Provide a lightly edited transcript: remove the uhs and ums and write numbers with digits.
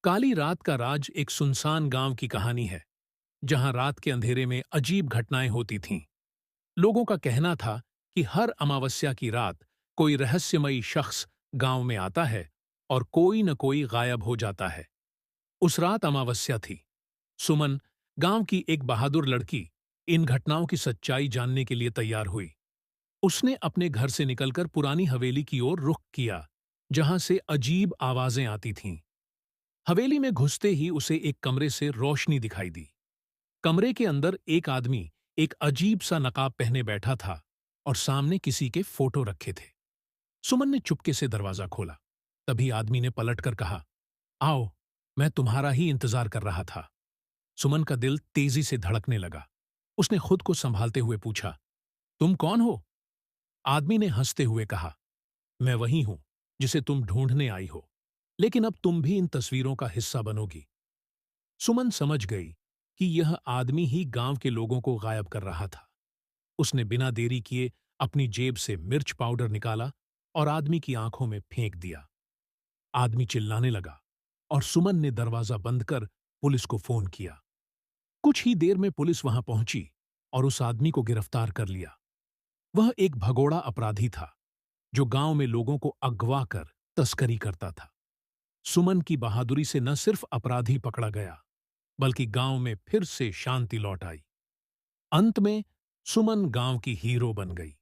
काली रात का राज एक सुनसान गांव की कहानी है, जहां रात के अंधेरे में अजीब घटनाएं होती थीं। लोगों का कहना था कि हर अमावस्या की रात कोई रहस्यमयी शख्स गांव में आता है और कोई न कोई गायब हो जाता है। उस रात अमावस्या थी। सुमन, गांव की एक बहादुर लड़की, इन घटनाओं की सच्चाई जानने के लिए तैयार हुई। उसने अपने घर से निकलकर पुरानी हवेली की ओर रुख किया, जहां से अजीब आवाजें आती थीं। हवेली में घुसते ही उसे एक कमरे से रोशनी दिखाई दी। कमरे के अंदर एक आदमी एक अजीब सा नकाब पहने बैठा था और सामने किसी के फोटो रखे थे। सुमन ने चुपके से दरवाजा खोला। तभी आदमी ने पलटकर कहा, आओ, मैं तुम्हारा ही इंतजार कर रहा था। सुमन का दिल तेजी से धड़कने लगा। उसने खुद को संभालते हुए पूछा, तुम कौन हो? आदमी ने हंसते हुए कहा, मैं वही हूं जिसे तुम ढूंढने आई हो, लेकिन अब तुम भी इन तस्वीरों का हिस्सा बनोगी। सुमन समझ गई कि यह आदमी ही गांव के लोगों को गायब कर रहा था। उसने बिना देरी किए अपनी जेब से मिर्च पाउडर निकाला और आदमी की आंखों में फेंक दिया। आदमी चिल्लाने लगा और सुमन ने दरवाजा बंद कर पुलिस को फोन किया। कुछ ही देर में पुलिस वहां पहुंची और उस आदमी को गिरफ्तार कर लिया। वह एक भगोड़ा अपराधी था, जो गांव में लोगों को अगवा कर तस्करी करता था। सुमन की बहादुरी से न सिर्फ अपराधी पकड़ा गया, बल्कि गांव में फिर से शांति लौट आई। अंत में सुमन गांव की हीरो बन गई।